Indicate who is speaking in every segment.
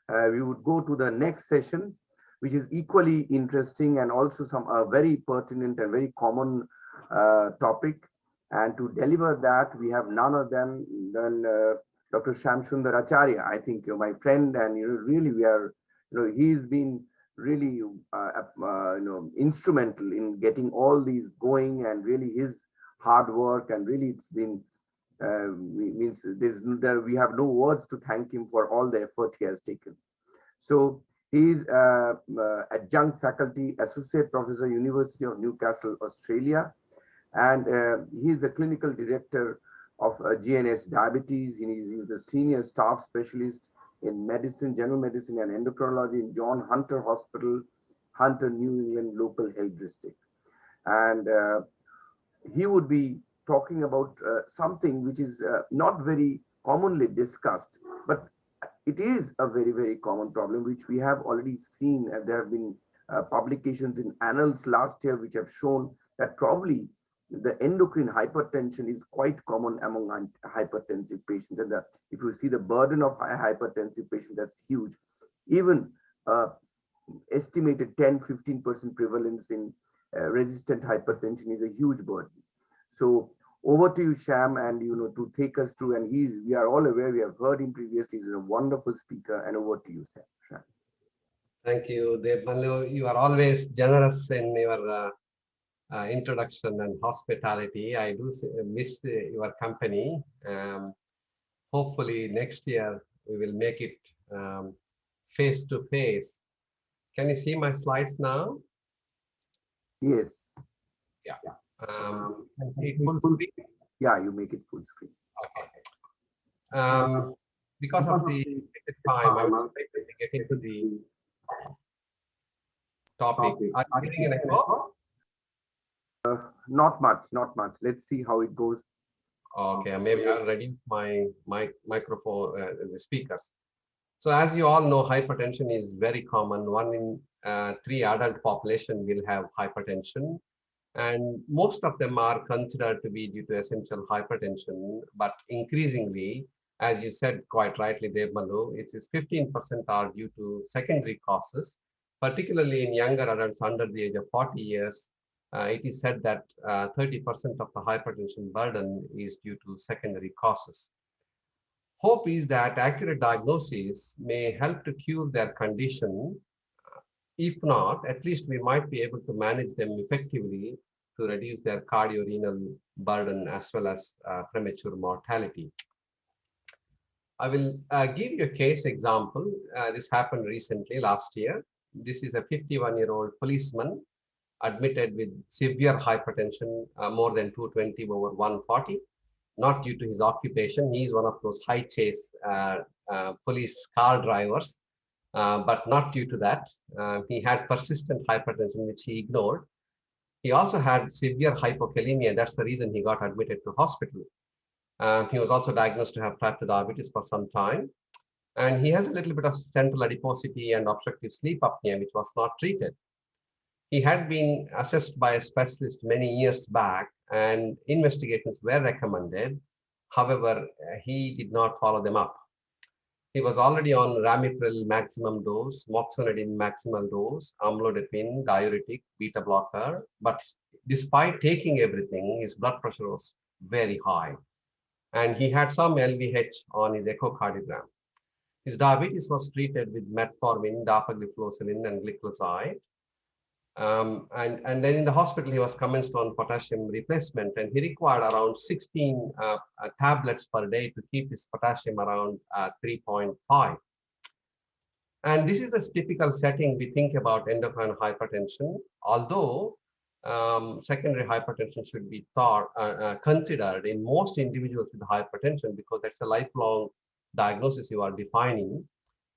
Speaker 1: we would go to the next session, which is equally interesting and also some very pertinent and very common topic. And to deliver that, we have none other than Dr. Shamasunder Acharya. I think you're my friend, and really we are, he's been really instrumental in getting all these going, and really his hard work, and really it's been means we have no words to thank him for all the effort he has taken. So he is adjunct faculty, associate professor, University of Newcastle, Australia, and he is the clinical director of GNS Diabetes. He is the senior staff specialist in medicine, general medicine, and endocrinology in John Hunter Hospital, Hunter, New England Local Health District. And he would be talking about something which is not very commonly discussed, but it is a very, very common problem, which we have already seen. There have been publications in annals last year which have shown that probably the endocrine hypertension is quite common among hypertensive patients. And if you see the burden of hypertensive patients, that's huge. Even estimated 10-15% prevalence in resistant hypertension is a huge burden. So over to you, Sham, and to take us through. And we are all aware, we have heard him previously. He's a wonderful speaker. And over to you, Sham.
Speaker 2: Thank you, Devmanu. You are always generous in your introduction and hospitality. I do miss your company. Hopefully next year we will make it face to face. Can you see my slides now?
Speaker 1: Yes.
Speaker 2: Yeah. Full screen?
Speaker 1: Yeah, you make it full screen.
Speaker 2: Okay. Because of the time, I was expecting to get into the topic. Are you getting an echo?
Speaker 1: Not much. Let's see how it goes.
Speaker 2: Okay, maybe I'll reduce my microphone, the speakers. So as you all know, hypertension is very common. 1 in 3 adult population will have hypertension. And most of them are considered to be due to essential hypertension, but increasingly, as you said quite rightly, Devmanu, it is 15% are due to secondary causes, particularly in younger adults under the age of 40 years. It is said that 30% of the hypertension burden is due to secondary causes. Hope is that accurate diagnosis may help to cure their condition. If not, at least we might be able to manage them effectively to reduce their cardiorenal burden as well as premature mortality. I will give you a case example. This happened recently, last year. This is a 51-year-old policeman admitted with severe hypertension, more than 220 over 140, not due to his occupation. He is one of those high chase police car drivers. But not due to that. He had persistent hypertension, which he ignored. He also had severe hypokalemia. That's the reason he got admitted to hospital. He was also diagnosed to have type 2 diabetes for some time. And he has a little bit of central adiposity and obstructive sleep apnea, which was not treated. He had been assessed by a specialist many years back, and investigations were recommended. However, he did not follow them up. He was already on ramipril maximum dose, moxonidine maximal dose, amlodipine, diuretic, beta blocker. But despite taking everything, his blood pressure was very high. And he had some LVH on his echocardiogram. His diabetes was treated with metformin, dapagliflozin, and gliclazide. And then in the hospital, he was commenced on potassium replacement, and he required around 16 tablets per day to keep his potassium around 3.5. And this is the typical setting we think about endocrine hypertension, although secondary hypertension should be considered in most individuals with hypertension, because that's a lifelong diagnosis you are defining.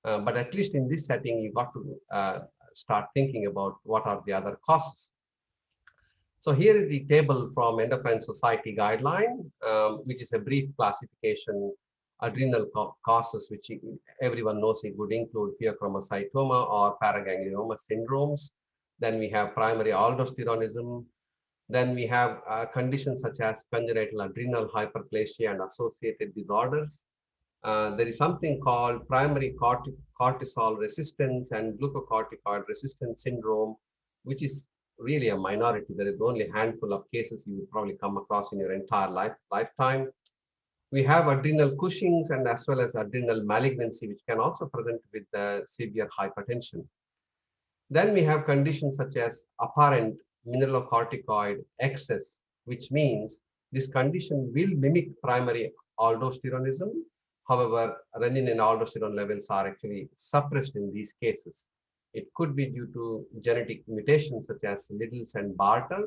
Speaker 2: But at least in this setting, you got to start thinking about what are the other causes. So here is the table from Endocrine Society guideline, which is a brief classification. Adrenal causes, which everyone knows, it would include pheochromocytoma or paraganglioma syndromes. Then we have primary aldosteronism. Then we have conditions such as congenital adrenal hyperplasia and associated disorders. there is something called primary cortisol resistance and glucocorticoid resistance syndrome, which is really a minority. There is only a handful of cases you will probably come across in your entire lifetime. We have adrenal Cushing's and as well as adrenal malignancy, which can also present with severe hypertension. Then we have conditions such as apparent mineralocorticoid excess, which means this condition will mimic primary aldosteronism. However, renin and aldosterone levels are actually suppressed in these cases. It could be due to genetic mutations such as Liddle's and Bartter,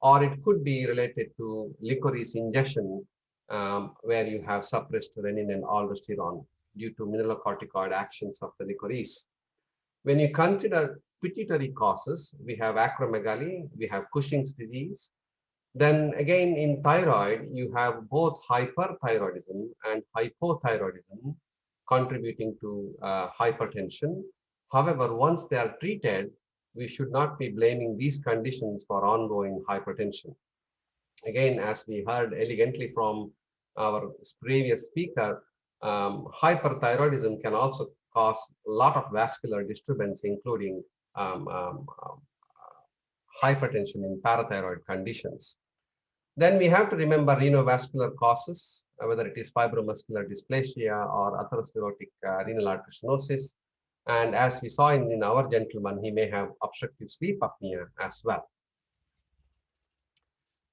Speaker 2: or it could be related to licorice ingestion, where you have suppressed renin and aldosterone due to mineralocorticoid actions of the licorice. When you consider pituitary causes, we have acromegaly, we have Cushing's disease. Then again, in thyroid, you have both hyperthyroidism and hypothyroidism contributing to hypertension. However, once they are treated, we should not be blaming these conditions for ongoing hypertension. Again, as we heard elegantly from our previous speaker, hyperthyroidism can also cause a lot of vascular disturbance, including hypertension in parathyroid conditions. Then we have to remember renovascular causes, whether it is fibromuscular dysplasia or atherosclerotic renal artery stenosis. And as we saw in our gentleman, he may have obstructive sleep apnea as well.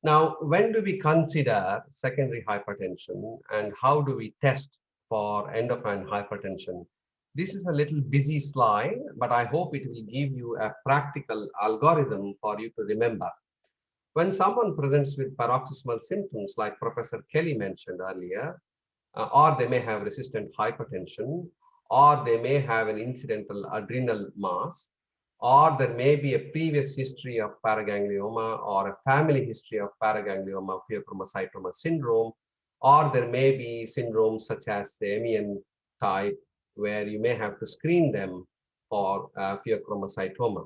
Speaker 2: Now, when do we consider secondary hypertension and how do we test for endocrine hypertension? This is a little busy slide, but I hope it will give you a practical algorithm for you to remember. When someone presents with paroxysmal symptoms like Professor Kelly mentioned earlier, or they may have resistant hypertension, or they may have an incidental adrenal mass, or there may be a previous history of paraganglioma or a family history of paraganglioma pheochromocytoma syndrome, or there may be syndromes such as the MEN type, where you may have to screen them for pheochromocytoma.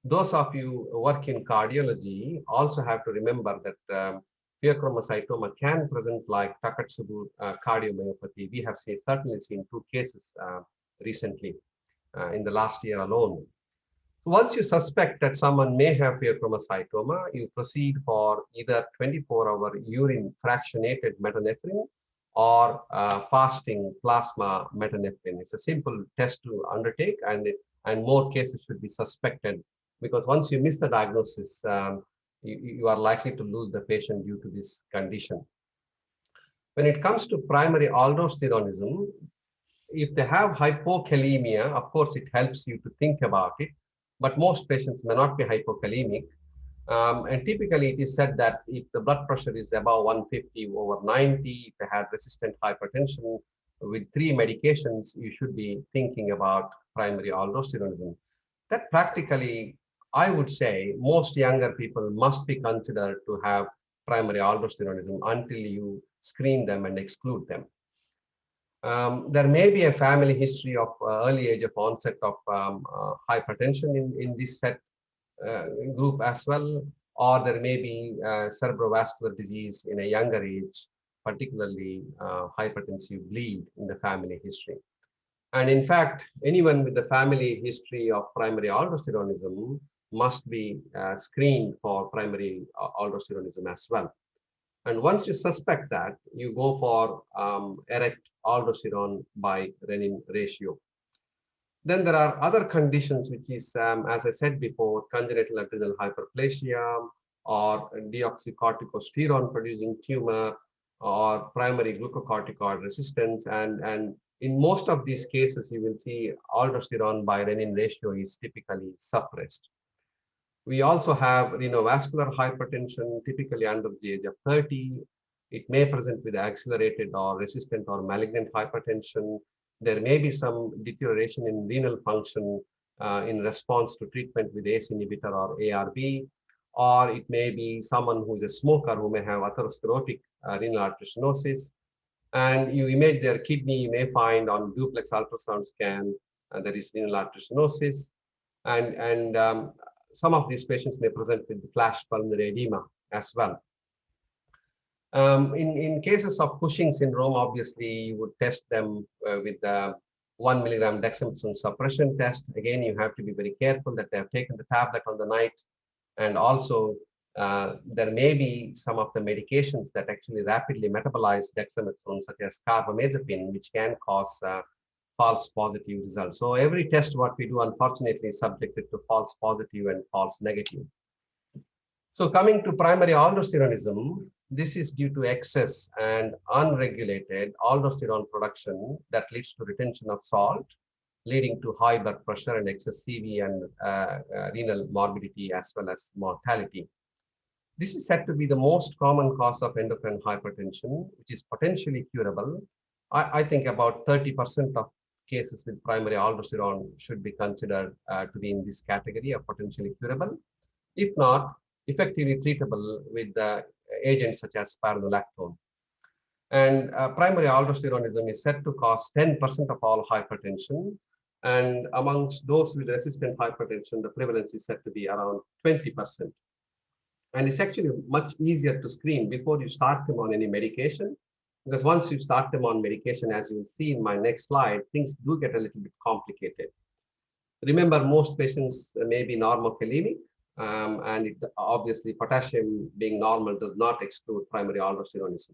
Speaker 2: Those of you who work in cardiology also have to remember that pheochromocytoma can present like Takotsubo cardiomyopathy. We have certainly seen 2 cases recently in the last year alone. So once you suspect that someone may have pheochromocytoma, you proceed for either 24-hour urine fractionated metanephrine or fasting plasma metanephrine. It's a simple test to undertake, and more cases should be suspected, because once you miss the diagnosis, you are likely to lose the patient due to this condition. When it comes to primary aldosteronism, if they have hypokalemia, of course, it helps you to think about it, but most patients may not be hypokalemic. And typically it is said that if the blood pressure is above 150/90, if they have resistant hypertension, with 3 medications, you should be thinking about primary aldosteronism. That practically, I would say, most younger people must be considered to have primary aldosteronism until you screen them and exclude them. There may be a family history of early age of onset of hypertension in this set group as well, or there may be cerebrovascular disease in a younger age, particularly hypertensive bleed in the family history. And in fact, anyone with the family history of primary aldosteronism must be screened for primary aldosteronism as well. And once you suspect that, you go for erect aldosterone by renin ratio. Then there are other conditions, which is, as I said before, congenital adrenal hyperplasia, or deoxycorticosterone producing tumor, or primary glucocorticoid resistance. And in most of these cases, you will see aldosterone by renin ratio is typically suppressed. We also have renovascular hypertension, typically under the age of 30. It may present with accelerated or resistant or malignant hypertension. There may be some deterioration in renal function in response to treatment with ACE inhibitor or ARB, or it may be someone who is a smoker who may have atherosclerotic renal artery stenosis. And you image their kidney, you may find on duplex ultrasound scan there is renal artery stenosis. And some of these patients may present with flash pulmonary edema as well. In cases of Cushing syndrome, obviously, you would test them with the 1 milligram dexamethasone suppression test. Again, you have to be very careful that they have taken the tablet on the night. And also, there may be some of the medications that actually rapidly metabolize dexamethasone, such as carbamazepine, which can cause false positive results. So every test what we do, unfortunately, is subjected to false positive and false negative. So coming to primary aldosteronism, this is due to excess and unregulated aldosterone production that leads to retention of salt, leading to high blood pressure and excess CV and renal morbidity as well as mortality. This is said to be the most common cause of endocrine hypertension, which is potentially curable. I think about 30% of cases with primary aldosterone should be considered to be in this category of potentially curable. If not, effectively treatable with agents such as spironolactone. And primary aldosteronism is said to cause 10% of all hypertension. And amongst those with resistant hypertension, the prevalence is said to be around 20%. And it's actually much easier to screen before you start them on any medication, because once you start them on medication, as you'll see in my next slide, things do get a little bit complicated. Remember, most patients may be normocalemic, and obviously potassium being normal does not exclude primary aldosteronism.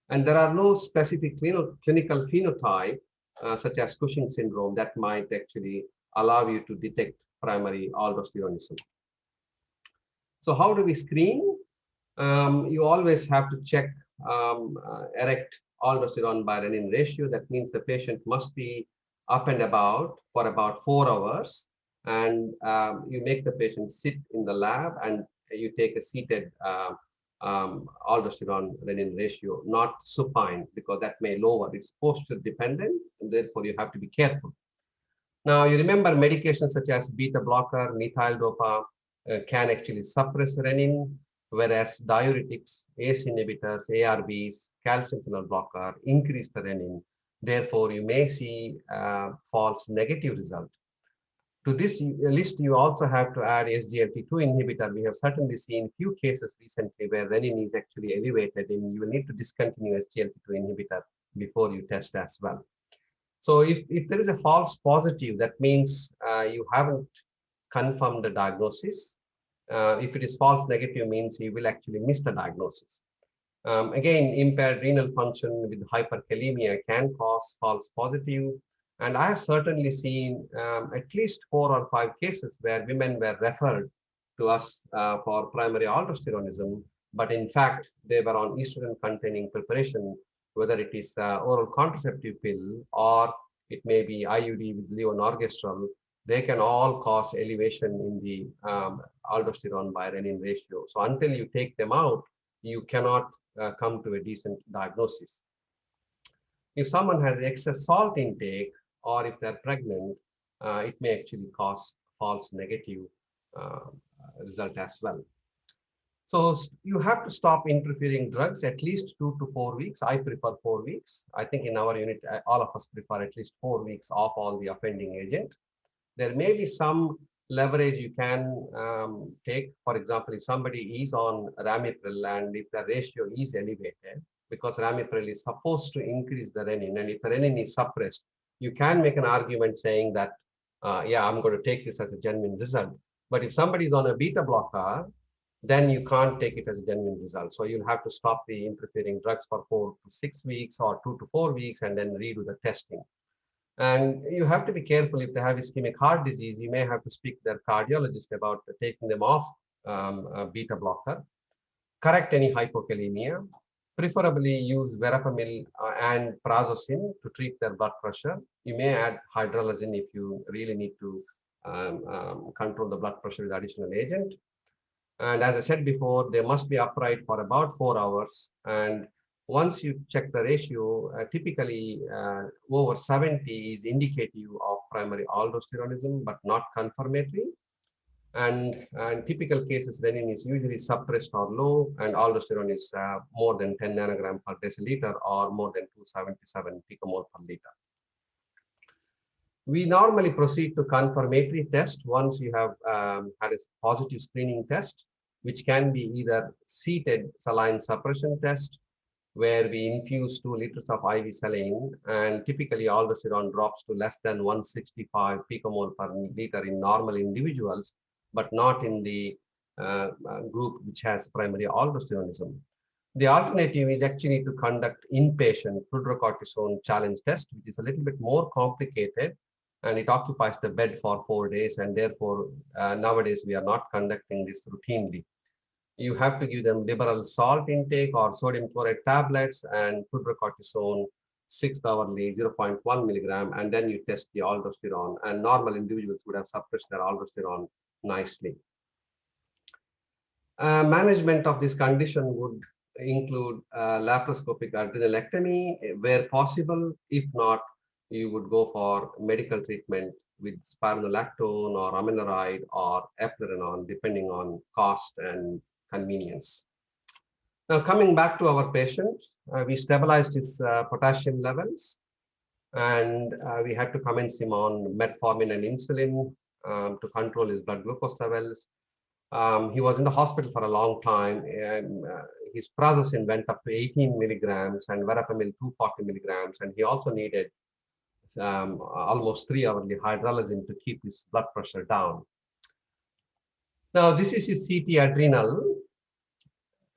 Speaker 2: And there are no specific clinical phenotype, such as Cushing syndrome, that might actually allow you to detect primary aldosteronism. So how do we screen? You always have to check erect aldosterone by renin ratio. That means the patient must be up and about for about 4 hours. And you make the patient sit in the lab and you take a seated aldosterone renin ratio, not supine, because that may lower. It's posture dependent, and therefore you have to be careful. Now, you remember medications such as beta blocker, methyl dopa can actually suppress renin, whereas diuretics, ACE inhibitors, ARBs, calcium channel blocker increase the renin. Therefore, you may see false negative result. To this list, you also have to add SGLT2 inhibitor. We have certainly seen few cases recently where renin is actually elevated, and you will need to discontinue SGLT2 inhibitor before you test as well. So if there is a false positive, that means you haven't confirmed the diagnosis. If it is false negative, means you will actually miss the diagnosis. Again, impaired renal function with hyperkalemia can cause false positive. And I have certainly seen at least 4 or 5 cases where women were referred to us for primary aldosteronism, but in fact, they were on estrogen-containing preparation, whether it is oral contraceptive pill or it may be IUD with levonorgestrel. They can all cause elevation in the aldosterone by renin ratio. So until you take them out, you cannot come to a decent diagnosis. If someone has excess salt intake, or if they're pregnant, it may actually cause false negative result as well. So you have to stop interfering drugs at least 2 to 4 weeks. I prefer 4 weeks. I think in our unit, all of us prefer at least 4 weeks off all the offending agent. There may be some leverage you can take. For example, if somebody is on ramipril and if the ratio is elevated, because ramipril is supposed to increase the renin, and if the renin is suppressed, you can make an argument saying that, yeah, I'm going to take this as a genuine result. But if somebody is on a beta blocker, then you can't take it as a genuine result. So you'll have to stop the interfering drugs for 4 to 6 weeks or 2 to 4 weeks and then redo the testing. And you have to be careful if they have ischemic heart disease, you may have to speak to their cardiologist about taking them off a beta blocker, correct any hypokalemia, preferably use verapamil and prazosin to treat their blood pressure. You may add hydralazine if you really need to control the blood pressure with additional agent. And as I said before, they must be upright for about 4 hours. And once you check the ratio, typically over 70 is indicative of primary aldosteronism, but not confirmatory. And typical cases, renin is usually suppressed or low, and aldosterone is more than 10 nanogram per deciliter or more than 277 picomole per liter. We normally proceed to confirmatory test once you have had a positive screening test, which can be either seated saline suppression test where we infuse 2 liters of IV saline, and typically aldosterone drops to less than 165 picomole per liter in normal individuals, but not in the group which has primary aldosteronism. The alternative is actually to conduct inpatient fludrocortisone challenge test, which is a little bit more complicated, and it occupies the bed for 4 days, and therefore nowadays we are not conducting this routinely. You have to give them liberal salt intake or sodium chloride tablets and fludrocortisone 6 hourly 0.1 milligram, and then you test the aldosterone, and normal individuals would have suppressed their aldosterone nicely. Management of this condition would include laparoscopic adrenalectomy where possible. If not, you would go for medical treatment with spironolactone or amiloride or eplerenone, depending on cost and convenience. Now, coming back to our patient, we stabilized his potassium levels, and we had to commence him on metformin and insulin to control his blood glucose levels. He was in the hospital for a long time, and his prazosin went up to 18 milligrams and verapamil 240 milligrams, and he also needed almost 3 hourly hydralazine to keep his blood pressure down. Now, this is his CT adrenal,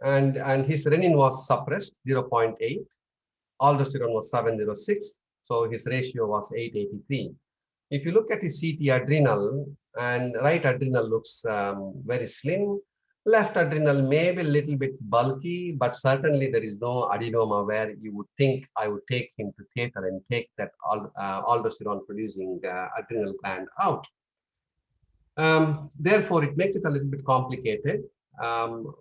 Speaker 2: and his renin was suppressed 0.8, aldosterone was 706, so his ratio was 883. If you look at his CT adrenal, and right adrenal looks very slim, left adrenal may be a little bit bulky, but certainly there is no adenoma where you would think I would take him to theater and take that aldosterone producing adrenal gland out. Therefore, it makes it a little bit complicated.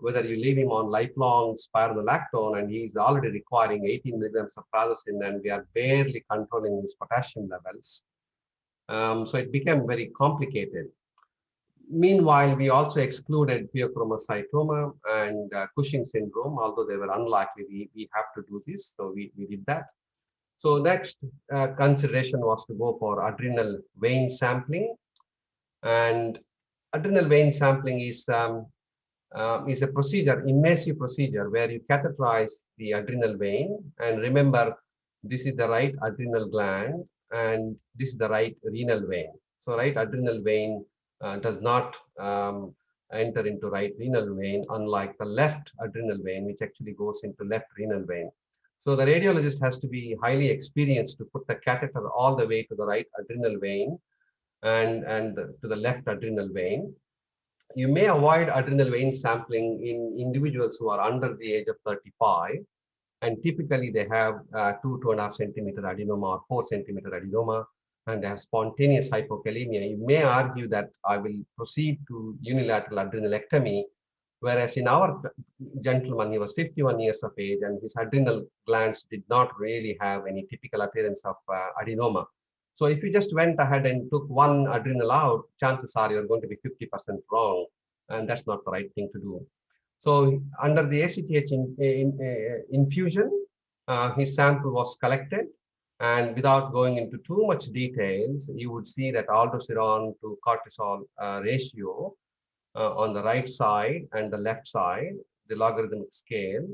Speaker 2: Whether you leave him on lifelong spironolactone and he's already requiring 18 milligrams of prazosin, and we are barely controlling his potassium levels. So it became very complicated. Meanwhile, we also excluded pheochromocytoma and Cushing syndrome, although they were unlikely. We have to do this, so we did that. So next consideration was to go for adrenal vein sampling. And adrenal vein sampling is a procedure, invasive procedure, where you catheterize the adrenal vein. And remember, this is the right adrenal gland, and this is the right renal vein. So right adrenal vein does not enter into right renal vein, unlike the left adrenal vein, which actually goes into left renal vein. So the radiologist has to be highly experienced to put the catheter all the way to the right adrenal vein and to the left adrenal vein. You may avoid adrenal vein sampling in individuals who are under the age of 35. And typically they have 2.5 centimeter adenoma or 4 centimeter adenoma, and they have spontaneous hypokalemia. You may argue that I will proceed to unilateral adrenalectomy, whereas in our gentleman, he was 51 years of age, and his adrenal glands did not really have any typical appearance of adenoma. So if you just went ahead and took one adrenal out, chances are you're going to be 50% wrong, and that's not the right thing to do. So under the ACTH infusion, his sample was collected, and without going into too much details, you would see that aldosterone to cortisol ratio on the right side and the left side, the logarithmic scale.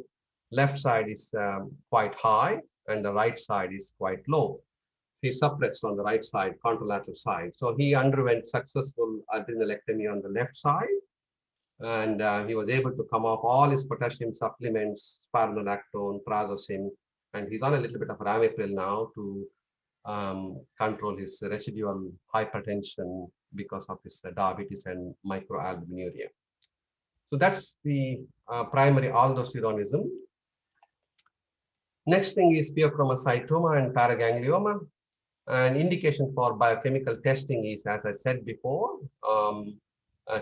Speaker 2: Left side is quite high, and the right side is quite low. He's suppressed on the right side, contralateral side. So he underwent successful adrenalectomy on the left side, and he was able to come off all his potassium supplements, spironolactone, prazosin, and he's on a little bit of ramipril now to control his residual hypertension because of his diabetes and microalbuminuria. So that's the primary aldosteronism. Next thing is pheochromocytoma and paraganglioma. An indication for biochemical testing is, as I said before,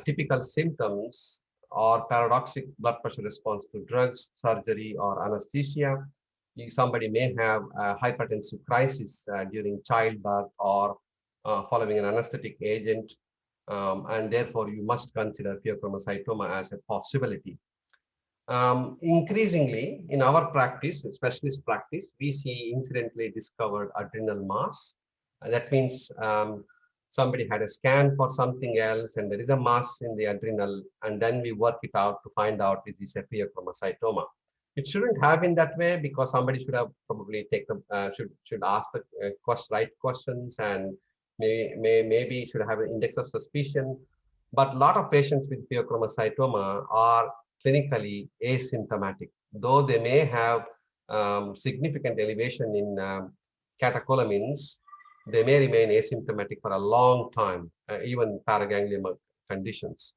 Speaker 2: typical symptoms or paradoxic blood pressure response to drugs, surgery, or anesthesia. Somebody may have a hypertensive crisis during childbirth or following an anesthetic agent, and therefore you must consider pheochromocytoma as a possibility. Increasingly, in our practice, specialist practice, we see incidentally discovered adrenal mass. That means somebody had a scan for something else, and there is a mass in the adrenal, and then we work it out to find out is this a pheochromocytoma. It shouldn't have been that way because somebody should have probably taken should ask the right questions, and maybe should have an index of suspicion. But a lot of patients with pheochromocytoma are clinically asymptomatic, though they may have significant elevation in catecholamines. They may remain asymptomatic for a long time, even paraganglioma conditions.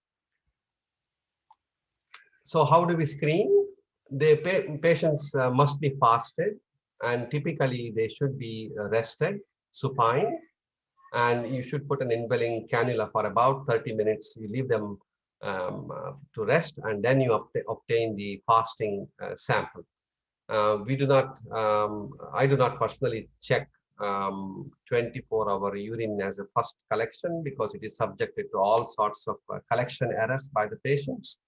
Speaker 2: So how do we screen? The patients must be fasted, and typically they should be rested, supine, and you should put an indwelling cannula for about 30 minutes. You leave them to rest, and then you obtain the fasting sample. We do not, I do not personally check 24-hour urine as a first collection because it is subjected to all sorts of collection errors by the patients.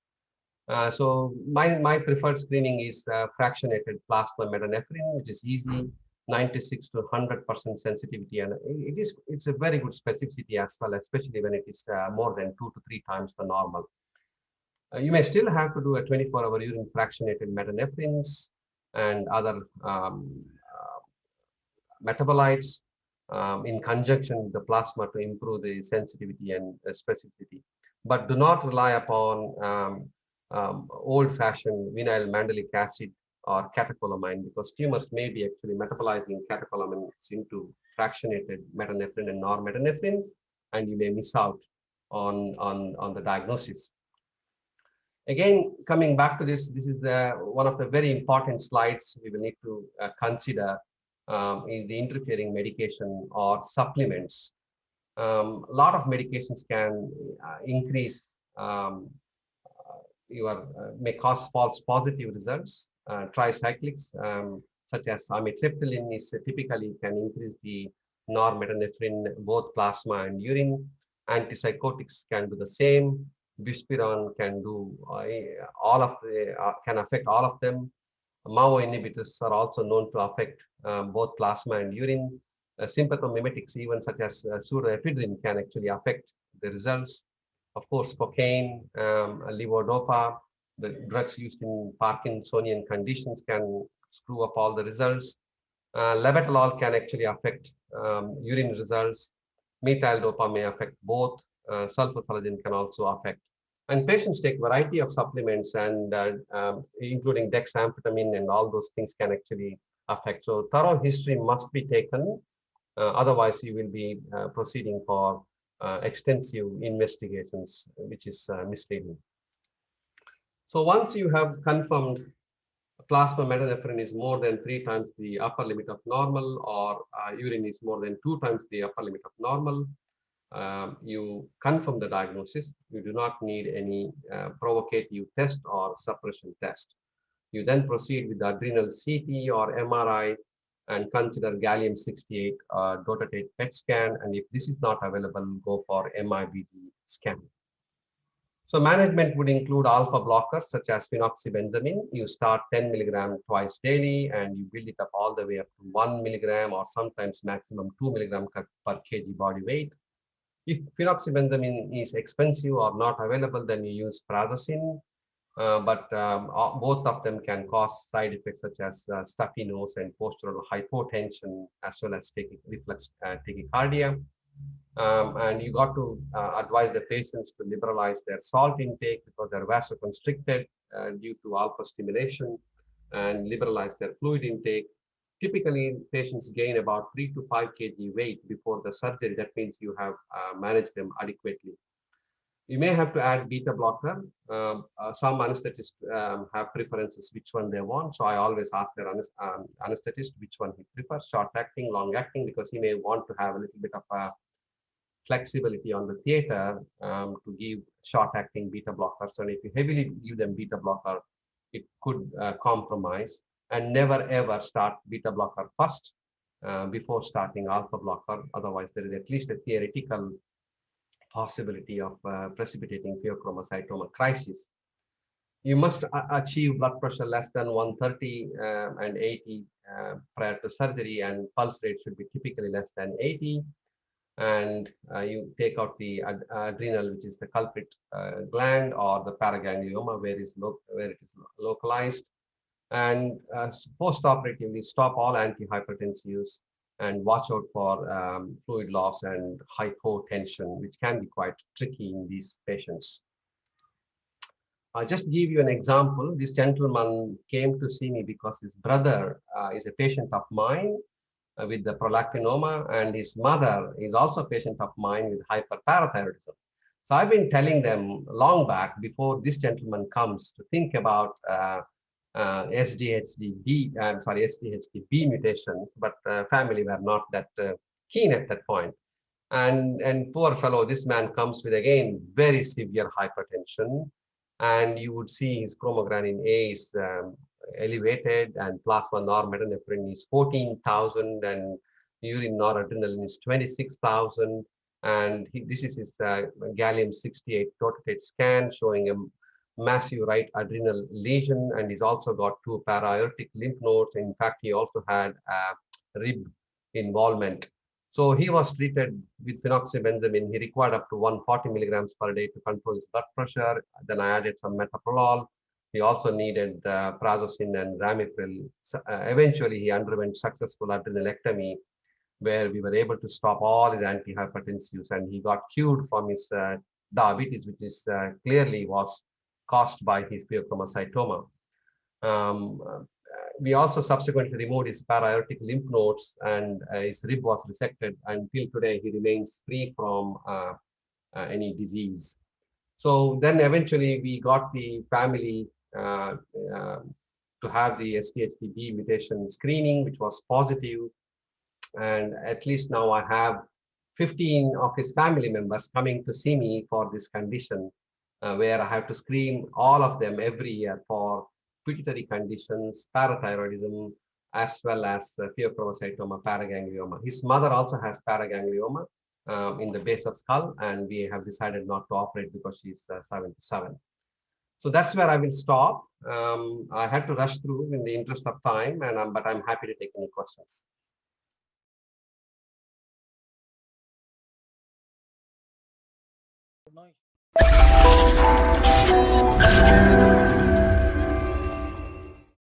Speaker 2: So my preferred screening is fractionated plasma metanephrine, which is easy, 96 to 100% sensitivity, and it's a very good specificity as well, especially when it is more than 2 to 3 times the normal. You may still have to do a 24-hour urine fractionated metanephrines and other metabolites in conjunction with the plasma to improve the sensitivity and specificity. But do not rely upon old-fashioned vinyl mandelic acid or catecholamine, because tumors may be actually metabolizing catecholamines into fractionated metanephrine and normetanephrine, and you may miss out on the diagnosis. Again, coming back to this is one of the very important slides we will need to consider is the interfering medication or supplements. A lot of medications can increase may cause false positive results. Tricyclics, such as amitriptyline, is typically can increase the normetanephrine, both plasma and urine. Antipsychotics can do the same. Buspirone can do all of the can affect all of them. MAO inhibitors are also known to affect both plasma and urine. Sympathomimetics, even such as pseudoephedrine, can actually affect the results. Of course, cocaine, levodopa, the drugs used in Parkinsonian conditions can screw up all the results. Labetalol can actually affect urine results. Methyl dopa may affect both. Sulfasalazine can also affect. And patients take variety of supplements, and including dexamphetamine and all those things can actually affect. So thorough history must be taken. Otherwise, you will be proceeding for extensive investigations, which is misleading. So once you have confirmed plasma metanephrine is more than 3 times the upper limit of normal, or urine is more than 2 times the upper limit of normal, you confirm the diagnosis. You do not need any provocative test or suppression test. You then proceed with the adrenal CT or MRI and consider gallium-68 dotatate PET scan. And if this is not available, go for MIBG scan. So management would include alpha blockers such as phenoxybenzamine. You start 10 milligram twice daily, and you build it up all the way up to 1 milligram or sometimes maximum 2 milligram per kg body weight. If phenoxybenzamine is expensive or not available, then you use prazosin. But both of them can cause side effects such as stuffy nose and postural hypotension, as well as reflex tachycardia. And you got to advise the patients to liberalize their salt intake because they're vasoconstricted due to alpha stimulation, and liberalize their fluid intake. Typically, patients gain about 3 to 5 kg weight before the surgery. That means you have managed them adequately. You may have to add beta blocker. Some anesthetists have preferences which one they want. So I always ask their anesthetist which one he prefers, short acting, long acting, because he may want to have a little bit of flexibility on the theater to give short acting beta blockers. And if you heavily give them beta blocker, it could compromise. And never ever start beta blocker first before starting alpha blocker. Otherwise, there is at least a theoretical possibility of precipitating pheochromocytoma crisis. You must achieve blood pressure less than 130 and 80 prior to surgery, and pulse rate should be typically less than 80. And you take out the adrenal, which is the culprit gland, or the paraganglioma where it is localized. and post-operatively stop all antihypertensives and watch out for fluid loss and hypotension, which can be quite tricky in these patients. I'll just give you an example. This gentleman came to see me because his brother is a patient of mine with the prolactinoma, and his mother is also a patient of mine with hyperparathyroidism. So I've been telling them long back, before this gentleman comes, to think about SDHDB mutations, but family were not that keen at that point. And poor fellow, this man comes with, again, very severe hypertension, and you would see his chromogranin A is elevated, and plasma norepinephrine is 14,000, and urine noradrenaline is 26,000. And this is his gallium-68 total scan showing a massive right adrenal lesion, and he's also got 2 para-aortic lymph nodes. In fact, he also had rib involvement. So he was treated with phenoxybenzamin. He required up to 140 milligrams per day to control his blood pressure. Then I added some metoprolol. He also needed prazosin and ramipril. Eventually, he underwent successful adrenalectomy, where we were able to stop all his antihypertensives, and he got cured from his diabetes, which is clearly was caused by his pheochromocytoma. We also subsequently removed his para-aortic lymph nodes, and his rib was resected. Until today, he remains free from any disease. So then eventually we got the family to have the SDHDB mutation screening, which was positive. And at least now I have 15 of his family members coming to see me for this condition, where I have to screen all of them every year for pituitary conditions, parathyroidism, as well as pheochromocytoma, paraganglioma. His mother also has paraganglioma in the base of skull, and we have decided not to operate because she's 77. So that's where I will stop. I had to rush through in the interest of time, and but I'm happy to take any questions.
Speaker 3: Nice.